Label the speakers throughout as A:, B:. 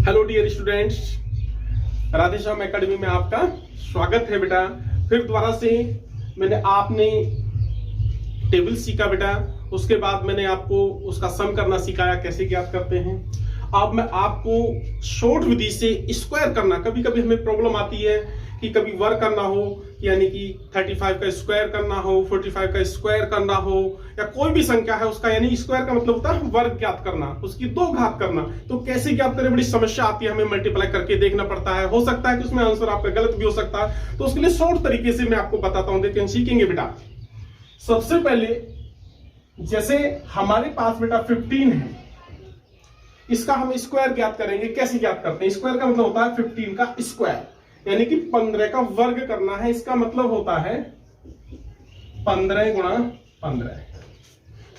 A: Hello dear students, Radheshyam academy में आपका स्वागत है बेटा। फिर दोबारा से मैंने आपने टेबल सीखा बेटा, उसके बाद मैंने आपको उसका सम करना सिखाया, कैसे ज्ञात करते हैं। अब मैं आपको शॉर्ट विधि से स्क्वायर करना, कभी कभी हमें प्रॉब्लम आती है कि कभी वर्ग करना हो, यानी कि 35 का स्क्वायर करना हो, 45 का स्क्वायर करना हो, या कोई भी संख्या है उसका, यानी स्क्वायर का मतलब होता है वर्ग ज्ञात करना, उसकी दो घात करना। तो कैसे ज्ञात करें, बड़ी समस्या आती है, हमें मल्टीप्लाई करके देखना पड़ता है। हो सकता है कि उसमें आंसर आपका गलत भी हो सकता है, तो उसके लिए शॉर्ट तरीके से मैं आपको बताता हूं, देखते हैं सीखेंगे बेटा। सबसे पहले जैसे हमारे पास बेटा 15 है, इसका हम स्क्वायर ज्ञात करेंगे। कैसे ज्ञात करते हैं? स्क्वायर का मतलब होता है 15 का स्क्वायर, यानी कि 15 का वर्ग करना है। इसका मतलब होता है 15 गुणा 15।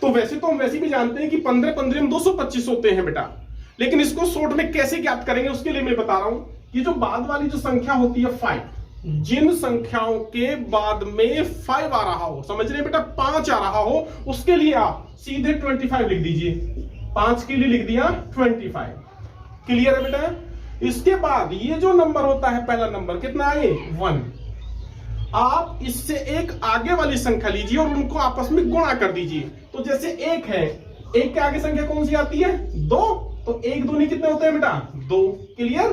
A: तो वैसे तो हम वैसे भी जानते हैं कि 15 15 में 225 होते हैं बेटा, लेकिन इसको शॉर्ट में कैसे ज्ञात करेंगे उसके लिए मैं बता रहा हूं। ये जो बाद वाली जो संख्या होती है 5, जिन संख्याओं के बाद में 5 आ रहा हो, समझ रहे बेटा, 5 आ रहा हो, उसके लिए आप सीधे 25 लिख दीजिए। 5 के लिए लिख दिया 25। क्लियर है बेटा? इसके बाद ये जो नंबर होता है, पहला नंबर कितना है? 1। आप इससे एक आगे वाली संख्या लीजिए और उनको आपस में गुणा कर दीजिए। तो जैसे 1 है, 1 के आगे संख्या कौन सी आती है? 2। तो 1 दूनी कितने होते हैं बेटा? 2। क्लियर?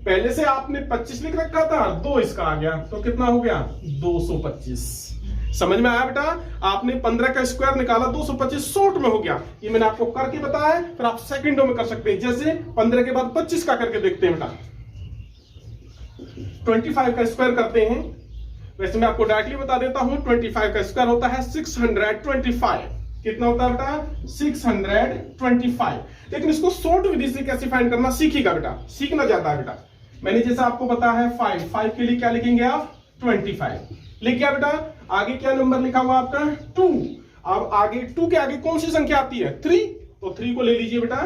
A: पहले से आपने 25 लिख रखा था, 2 इसका आ गया, तो कितना हो गया? 225। समझ में आया बेटा? आपने 15 का स्क्वायर निकाला, 225 शॉर्ट में हो गया। ये मैंने आपको करके बताया, फिर आप सेकंडों में कर सकते हैं। जैसे 15 के बाद 25 का करके देखते हैं बेटा। 25 का स्क्वायर करते हैं। वैसे मैं आपको डायरेक्टली बता देता हूं, 25 का स्क्वायर होता है 625। कितना होता है बेटा? 625। लेकिन इसको शॉर्ट विधि से कैसे फाइंड करना सीखिएगा बेटा, सीखना चाहता है बेटा। मैंने जैसा आपको बताया है 5 के लिए क्या लिखेंगे आप? 25 लिख गया बेटा। आगे क्या नंबर लिखा हुआ आपका? 2। अब आगे 2 के आगे कौन सी संख्या आती है? 3। तो 3 को ले लीजिए बेटा।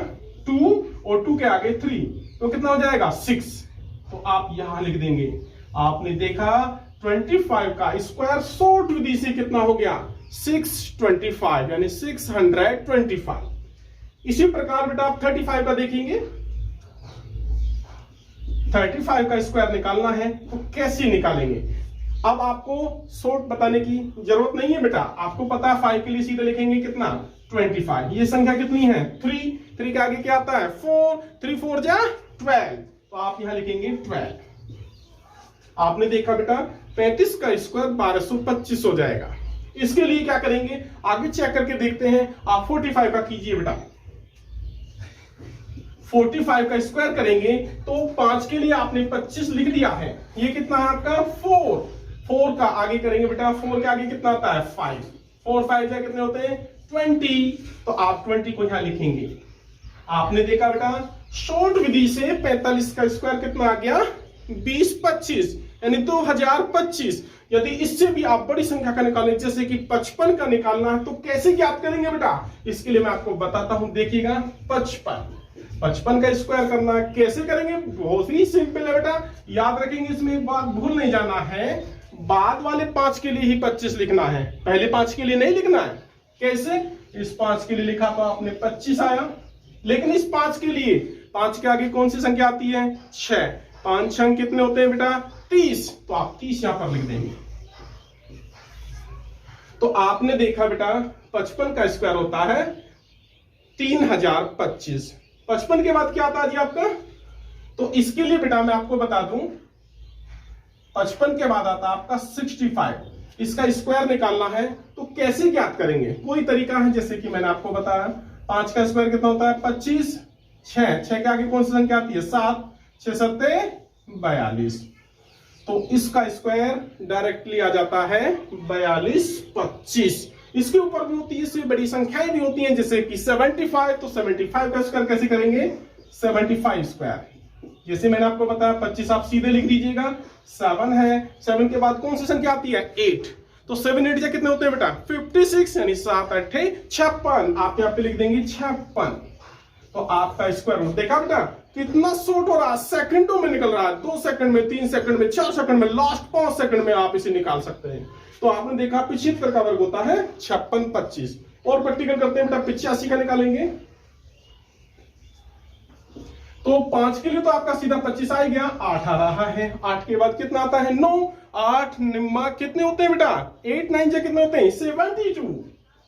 A: 2 और 2 के आगे 3, तो कितना हो जाएगा? 6। तो आप यहां लिख देंगे। आपने देखा 25 का स्क्वायर शॉर्ट विधि से कितना हो गया? 625, यानी 625। इसी प्रकार बेटा आप 35 का देखेंगे। 35 का स्क्वायर निकालना है, तो कैसे निकालेंगे? अब आपको शॉर्ट बताने की जरूरत नहीं है बेटा, आपको पता है 5 के लिए सीधे लिखेंगे कितना? 25। ये संख्या कितनी है? 3 के आगे क्या आता है? 4। 3 4 जा 12, तो आप यहां लिखेंगे 12। आपने देखा बेटा 35 का स्क्वायर 1225 हो जाएगा। इसके लिए क्या करेंगे आगे चेक करके देखते हैं। आप 45 का कीजिए बेटा। 45 का स्क्वायर करेंगे तो 5 के लिए आपने 25 लिख दिया है। ये कितना है आपका? 4 का आगे करेंगे बेटा। 4 के आगे कितना आता है? 5। 4 5 जा कितने होते हैं? 20। तो आप 20 को यहां लिखेंगे। आपने देखा बेटा शॉर्ट विधि से 45 का स्क्वायर कितना आ गया? 20 25, यानी 2025। यदि इससे भी आप बड़ी संख्या का निकालें, जैसे कि 55 का निकालना है, तो कैसे ज्ञात करेंगे बेटा? इसके लिए मैं आपको बताता हूं, देखिएगा। 55 का स्क्वायर करना कैसे करेंगे? बहुत ही सिंपल है बेटा। याद रखेंगे, इसमें एक बात भूल नहीं जाना है, बाद वाले 5 के लिए ही 25 लिखना है, पहले 5 के लिए नहीं लिखना है। कैसे? इस 5 के लिए लिखा तो आपने 25 आया, लेकिन इस 5 के लिए 5 के आगे कौन सी संख्या आती है? 6। 5 6 कितने होते हैं बेटा? 30। तो आप 30 यहां पर लिख देंगे। तो आपने देखा बेटा 55 का स्क्वायर होता है 3025। 55 के बाद क्या आता है जी आपका? तो इसके लिए बेटा मैं आपको बता दूं, 55 के बाद आता आपका 65। इसका स्क्वायर निकालना है, तो कैसे ज्ञात करेंगे? कोई तरीका है, जैसे कि मैंने आपको बताया 5 का स्क्वायर कितना होता है? 25। 6 के आगे कौन सी संख्या आती है? 7। 6 7 42। तो इसका स्क्वायर डायरेक्टली आ जाता है 42 25। इसके ऊपर भी होती है, इससे बड़ी संख्याएं भी होती हैं, जैसे कि 75। तो 75 का स्क्वायर कैसे करेंगे? 75 स्क्वायर। जैसे मैंने आपको बताया 25 आप सीधे लिख दीजिएगा। 7 है, 7 के बाद कौन सी संख्या आती है? 8। तो 7 8 कितने होते हैं बेटा? 56, यानी 7 8 56। आप यहाँ पे लिख देंगे 56। तो आपका स्क्वायर रूट देखा बेटा कितना शॉर्ट हो रहा है, सेकंडों में निकल रहा है। 2 सेकंड में, 3 सेकंड में, 4 सेकंड में, लास्ट 5 सेकंड में आप इसे निकाल सकते हैं। तो आपने देखा 75 का वर्ग होता है 56 25। और प्रैक्टिकल करते हैं बेटा, 85 का निकालेंगे। तो 5 के लिए तो आपका सीधा 25 आ गया, 8 आ रहा है। 8 के बाद कितना आता है? 9। 8 निम्मा कितने होते हैं बेटा? 8 9 जा कितने होते हैं? 72।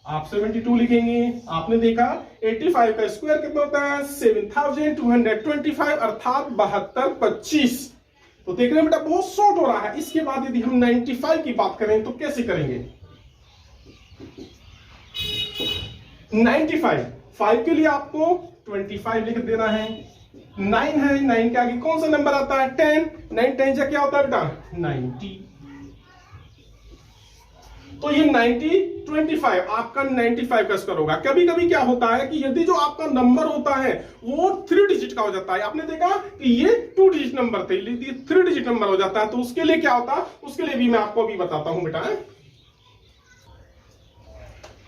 A: आप 72 लिखेंगे। आपने देखा 85 का स्क्वायर कितना होता है? 7225 अर्थात 72 25। तो देख रहे हैं बेटा बहुत शॉर्ट हो रहा है। इसके बाद यदि हम 95 की बात करें तो कैसे करेंगे? 95 5 के लिए आपको 25 लिख देना है। 9 है, 9 के आगे कौन सा नंबर आता है? 10। 9 10 जा क्या होता है बेटा? 90। तो ये 90 25 आपका 95 का स्क्वायर होगा। कभी कभी क्या होता है कि यदि जो आपका नंबर होता है वो 3 डिजिट का हो जाता है। आपने देखा कि ये 2 डिजिट नंबर थे, यदि 3 डिजिट नंबर हो जाता है तो उसके लिए क्या होता है, उसके लिए भी मैं आपको अभी बताता हूं बेटा।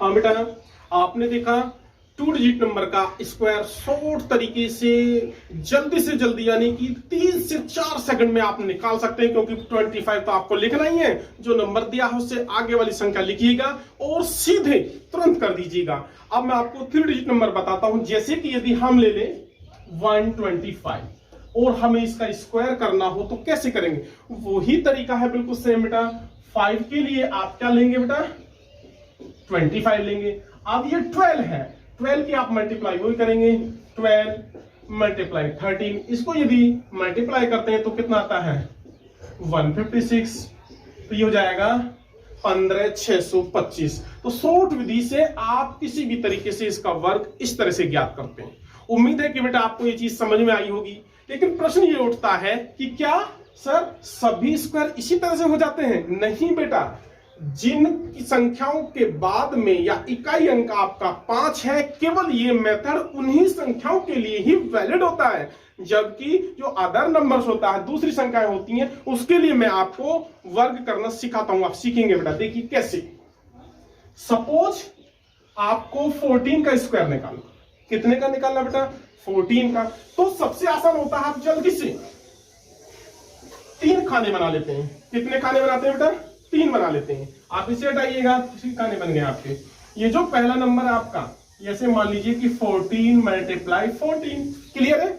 A: हाँ बेटा, आपने देखा 2 डिजिट नंबर का स्क्वायर शॉर्ट तरीके से जल्दी यानी कि 3 से 4 सेकंड में आप निकाल सकते हैं, क्योंकि 25 तो आपको लिखना ही है। जो नंबर दिया है उससे आगे वाली संख्या लिखिएगा और सीधे तुरंत कर दीजिएगा। अब मैं आपको 3 डिजिट नंबर बताता हूं। जैसे कि यदि हम ले लें 125 और हमें इसका स्क्वायर करना हो तो कैसे करेंगे? वही तरीका है बिल्कुल सेम बेटा। 5 के लिए आप क्या लेंगे बेटा? 25 लेंगे। अब ये 12 है, 12 की आप मल्टीप्लाई वही करेंगे, 12 मल्टीप्लाई 13। इसको यदि मल्टीप्लाई करते हैं तो कितना आता है? 156। तो ये हो जाएगा 15625। तो शॉर्ट विधि से आप किसी भी तरीके से इसका वर्ग इस तरह से ज्ञात करते हैं। उम्मीद है कि बेटा आपको ये चीज समझ में आई होगी। लेकिन प्रश्न ये उठता है कि क्या सर सभी स्क्वायर इसी तरह से हो जाते हैं? नहीं बेटा, जिन संख्याओं के बाद में या इकाई अंक आपका 5 है, केवल ये मेथड उन्हीं संख्याओं के लिए ही वैलिड होता है। जबकि जो अदर नंबर्स होता है, दूसरी संख्याएं होती हैं, उसके लिए मैं आपको वर्ग करना सिखाता हूं। आप सीखेंगे बेटा, देखिए कैसे। सपोज आपको 14 का स्क्वायर निकालना। कितने का निकालना बेटा? 14 का। तो सबसे आसान होता है, आप जल्दी से 3 खाने बना लेते हैं। कितने खाने बनाते हैं बेटा? 3 बना लेते हैं। आप इसे हटाइएगा, 3 खाने बन गए आपके। ये जो पहला नंबर है आपका, जैसे मान लीजिए कि 14 मल्टीप्लाई 14। क्लियर है?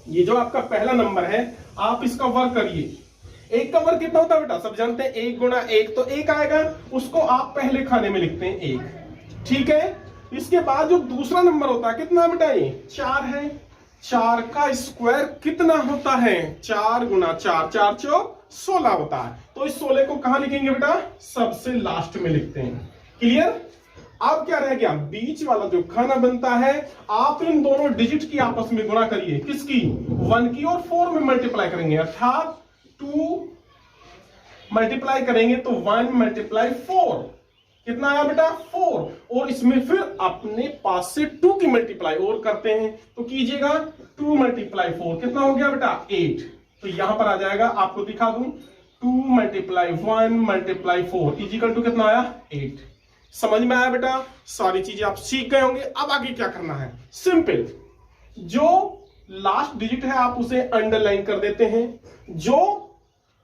A: ये जो आपका पहला नंबर है, आप इसका वर्ग करिए। 1 का वर्ग कितना होता है बेटा? सब जानते हैं 1 गुणा 1, तो 1 आएगा। उसको आप पहले खाने में लिखते हैं 1। ठीक है। इसके बाद जो दूसरा नंबर होता है, कितना बेटा? ये 4 है। 4 का स्क्वायर कितना होता है? 4 गुणा 4, 4 चौक 16 होता है। तो इस 16 को कहां लिखेंगे बेटा? सबसे लास्ट में लिखते हैं। क्लियर? अब क्या रह गया? बीच वाला जो खाना बनता है, आप इन दोनों डिजिट की आपस में गुणा करिए। किसकी? 1 की, और 4 में मल्टीप्लाई करेंगे, अर्थात 2 मल्टीप्लाई करेंगे तो 1 मल्टीप्लाई 4। कितना आया बेटा? 4। और इसमें फिर अपने पास से 2 की मल्टीप्लाई और करते हैं, तो कीजिएगा 2 मल्टीप्लाई 4। कितना हो गया बेटा? 8। तो यहां पर आ जाएगा, आपको दिखा दूं, 2 मल्टीप्लाई 1 मल्टीप्लाई 4 इजिकल टू कितना आया? 8। समझ में आया बेटा? सारी चीजें आप सीख गए होंगे। अब आगे क्या करना है? सिंपल, जो लास्ट डिजिट है आप उसे अंडरलाइन कर देते हैं। जो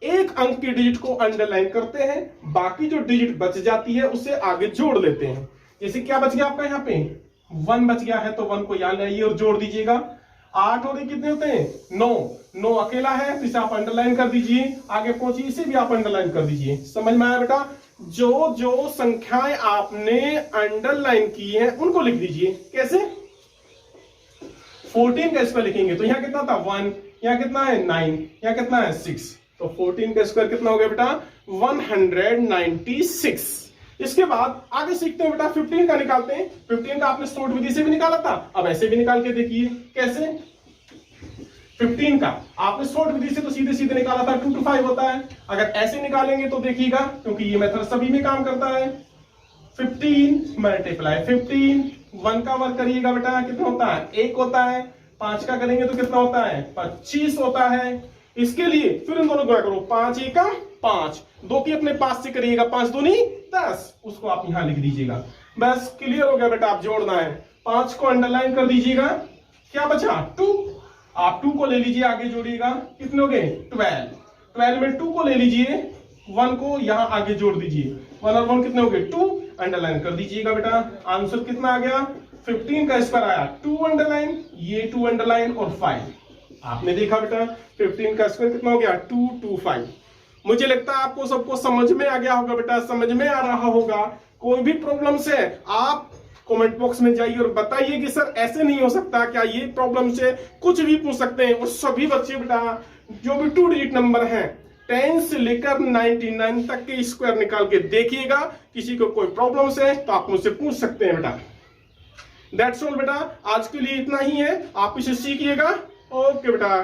A: एक अंक की डिजिट को अंडरलाइन करते हैं, बाकी जो डिजिट बच जाती है उसे आगे जोड़ लेते हैं। जैसे क्या बच गया आपका? यहाँ पे 1 बच गया है, तो 1 को यहां लाइए और जोड़ दीजिएगा। 8 और कितने होते हैं? 9 अकेला है, तो इसे आप अंडरलाइन कर दीजिए। आगे पहुंचिए, इसे भी आप अंडरलाइन कर दीजिए। समझ में आया बेटा? जो जो संख्याएं आपने अंडरलाइन की हैं उनको लिख दीजिए। कैसे? 14 का स्क्वायर लिखेंगे तो यहां कितना था? 1। यहां कितना है? 9। यहां कितना है? 6। तो 14 का स्क्वायर कितना हो गया बेटा? 196। इसके बाद आगे सीखते हैं बेटा, 15 का निकालते हैं। 15 का आपने शॉर्ट विधि से भी निकाला था, अब ऐसे भी निकाल के देखिए। कैसे? 15 का आपने शॉर्ट विधि से तो सीधे सीधे निकाला था, 2 to 5 होता है। अगर ऐसे निकालेंगे तो देखिएगा, क्योंकि ये मेथड सभी में काम करता है। 15 मल्टीप्लाई 15, 1 का वर्ग करिएगा बेटा, कितना होता है? 1 होता है। 5 का करेंगे तो कितना होता है? 25 होता है। इसके लिए फिर इन दोनों गुणा करो, 5 1 5, 2 की अपने पास से करिएगा, 5 दूनी 10, उसको आप यहां लिख दीजिएगा। बस क्लियर हो गया बेटा। आप जोड़ना है, 5 को अंडरलाइन कर दीजिएगा। क्या बचा? 2। आप 2 को ले लीजिए, आगे जोड़िएगा। कितने हो गए? 12। 12 में 2 को ले लीजिए, 1 को यहां आगे जोड़ दीजिए। 1 और 1 कितने हो गए? 2। अंडरलाइन कर दीजिएगा बेटा। आंसर कितना आ गया? 15 का स्क्वायर आया 2 अंडरलाइन, ये 2 अंडरलाइन और 5। आपने देखा बेटा 15 का स्क्वायर कितना हो गया 225। मुझे लगता है आपको सबको समझ में आ गया होगा बेटा, समझ में आ रहा होगा। कोई भी प्रॉब्लम से आप कमेंट बॉक्स में जाइए और बताइए कि सर ऐसे नहीं हो सकता क्या, ये प्रॉब्लम से कुछ भी पूछ सकते हैं। और सभी बच्चे बेटा जो भी 2 डिजिट नंबर हैं 10 से लेकर 99 तक के स्क्वायर निकाल के देखिएगा। किसी को कोई प्रॉब्लम है तो आप मुझसे पूछ सकते हैं बेटा। दैट्स ऑल बेटा, आज के लिए इतना ही है। आप इसे सीखिएगा। ओके बेटा।